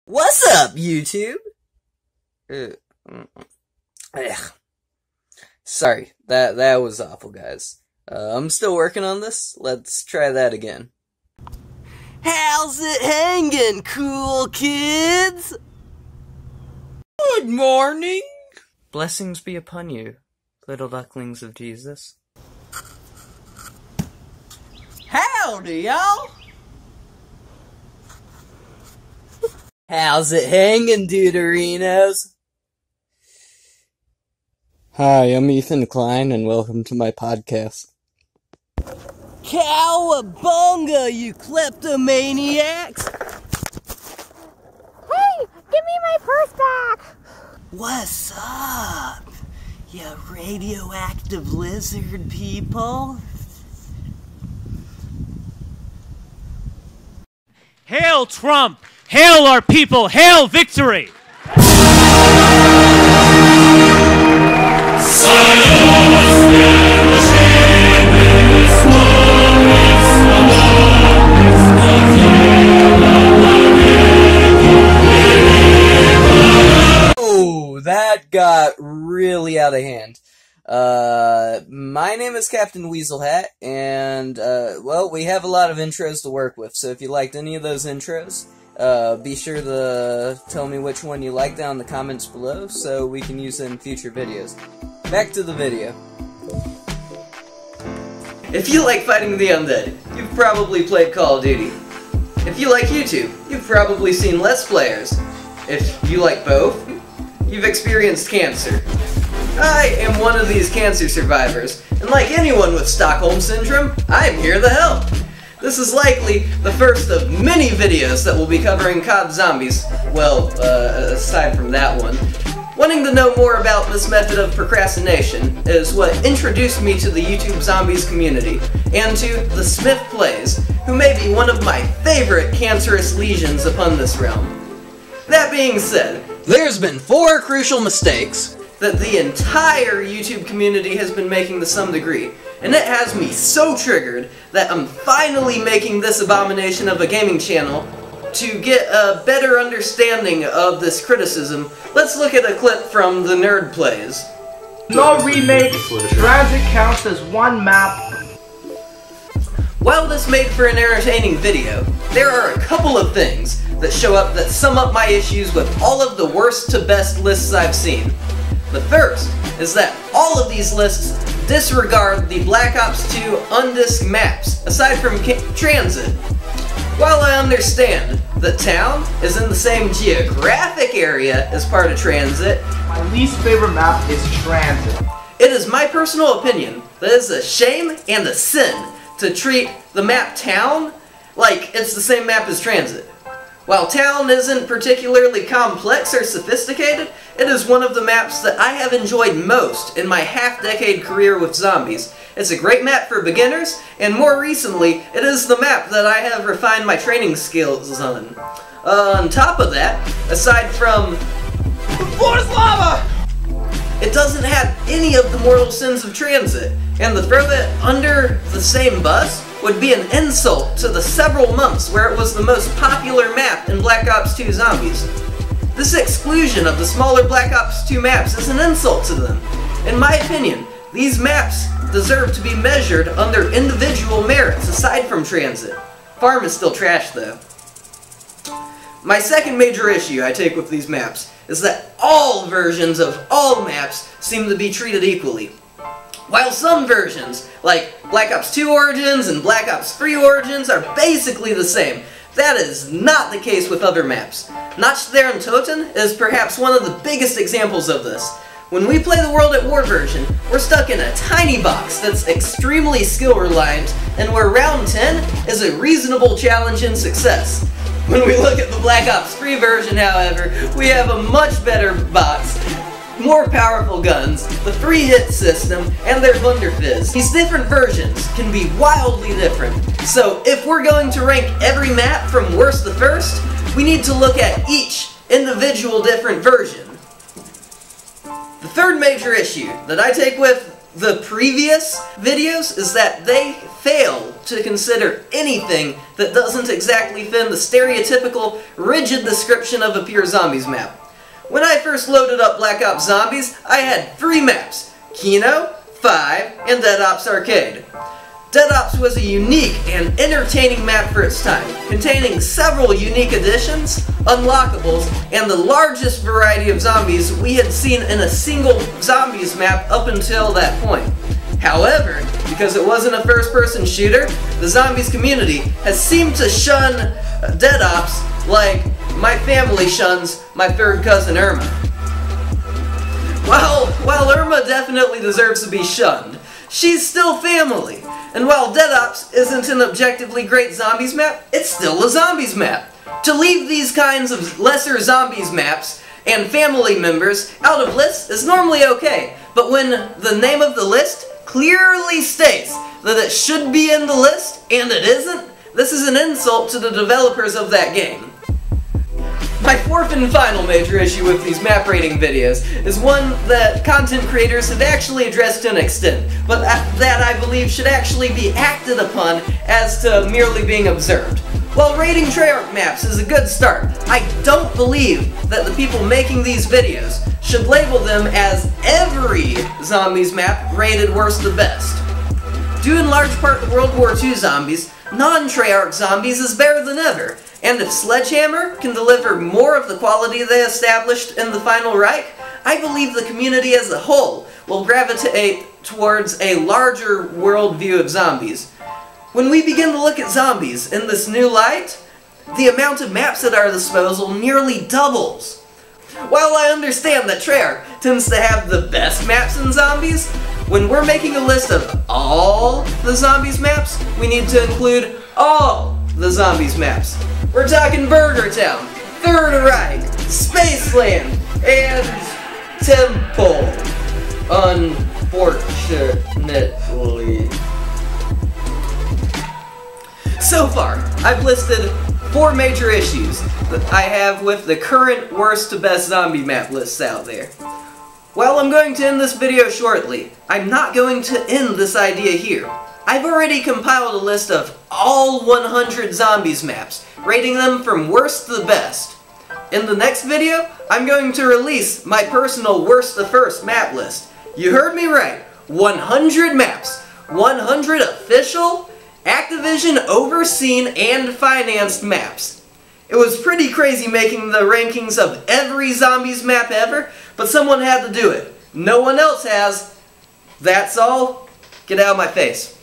What's up, YouTube? Sorry, that was awful, guys. I'm still working on this. Let's try that again. How's it hanging, cool kids? Good morning. Blessings be upon you, little ducklings of Jesus. Howdy, y'all. How's it hanging, Deuterinos? Hi, I'm Ethan Klein, and welcome to my podcast. Cowabunga, you kleptomaniacs! Hey, give me my purse back! What's up, you radioactive lizard people? Hail Trump! Hail our people! Hail victory! Oh, that got really out of hand. My name is Captain Weasel Hat, and, well, we have a lot of intros to work with, so if you liked any of those intros, be sure to tell me which one you like down in the comments below, so we can use it in future videos. Back to the video. If you like fighting the undead, you've probably played Call of Duty. If you like YouTube, you've probably seen Let's Players. If you like both, you've experienced cancer. I am one of these cancer survivors, and like anyone with Stockholm Syndrome, I'm here to help. This is likely the first of many videos that will be covering COD Zombies, well, aside from that one. Wanting to know more about this method of procrastination is what introduced me to the YouTube Zombies community, and to TheSmithPlayz, who may be one of my favorite cancerous lesions upon this realm. That being said, there's been 4 crucial mistakes that the entire YouTube community has been making to some degree, and it has me so triggered that I'm finally making this abomination of a gaming channel to get a better understanding of this criticism. Let's look at a clip from TheSmithPlayz. No remakes, Transit counts as one map. While this made for an entertaining video, there are a couple of things that show up that sum up my issues with all of the worst to best lists I've seen. The first is that all of these lists disregard the Black Ops 2 undisc maps, aside from Transit. While I understand that Town is in the same geographic area as part of Transit, My least favorite map is Transit. it is my personal opinion that it's a shame and a sin to treat the map Town like it's the same map as Transit. While Town isn't particularly complex or sophisticated, it is one of the maps that I have enjoyed most in my half-decade career with zombies. It's a great map for beginners, and more recently, it is the map that I have refined my training skills on. On top of that, aside from the floor is lava! It doesn't have any of the mortal sins of Transit, and to throw it under the same bus would be an insult to the several months where it was the most popular map in Black Ops 2 Zombies. This exclusion of the smaller Black Ops 2 maps is an insult to them. In my opinion, these maps deserve to be measured under individual merits aside from Transit. Farm is still trash though. My second major issue I take with these maps is that all versions of all maps seem to be treated equally. While some versions, like Black Ops 2 Origins and Black Ops 3 Origins, are basically the same, that is not the case with other maps. Notched There in Toten is perhaps one of the biggest examples of this. When we play the World at War version, we're stuck in a tiny box that's extremely skill-reliant, and where round 10 is a reasonable challenge and success. When we look at the Black Ops 3 version, however, we have a much better box, more powerful guns, the 3-hit system, and their Wunderfizz. These different versions can be wildly different, so if we're going to rank every map from worst to first, we need to look at each individual different version. The third major issue that I take with the previous videos is that they fail to consider anything that doesn't exactly fit the stereotypical, rigid description of a pure zombies map. When I first loaded up Black Ops Zombies, I had 3 maps: Kino, 5, and Dead Ops Arcade. Dead Ops was a unique and entertaining map for its time, containing several unique additions, unlockables, and the largest variety of zombies we had seen in a single zombies map up until that point. However, because it wasn't a first-person shooter, the zombies community has seemed to shun Dead Ops like my family shuns my third cousin Irma. While Irma definitely deserves to be shunned, she's still family. And while Dead Ops isn't an objectively great zombies map, it's still a zombies map. To leave these kinds of lesser zombies maps and family members out of lists is normally okay, but when the name of the list clearly states that it should be in the list and it isn't, this is an insult to the developers of that game. My fourth and final major issue with these map rating videos is one that content creators have actually addressed to an extent, but that I believe should actually be acted upon as to merely being observed. While rating Treyarch maps is a good start, I don't believe that the people making these videos should label them as every zombies map rated worst to best. Due in large part to World War II zombies, non-Treyarch zombies is better than ever. And if Sledgehammer can deliver more of the quality they established in the Final Reich, I believe the community as a whole will gravitate towards a larger worldview of zombies. When we begin to look at zombies in this new light, the amount of maps at our disposal nearly doubles. While I understand that Treyarch tends to have the best maps in zombies, when we're making a list of all the zombies maps, we need to include all the zombies maps. We're talking Burger Town, Third Reich, Spaceland, and Temple, unfortunately. So far, I've listed 4 major issues that I have with the current worst to best zombie map lists out there. While I'm going to end this video shortly, I'm not going to end this idea here. I've already compiled a list of all 100 zombies maps, rating them from worst to the best. In the next video, I'm going to release my personal worst to first map list. You heard me right, 100 maps, 100 official, Activision overseen and financed maps. It was pretty crazy making the rankings of every zombies map ever, but someone had to do it. No one else has. That's all. Get out of my face.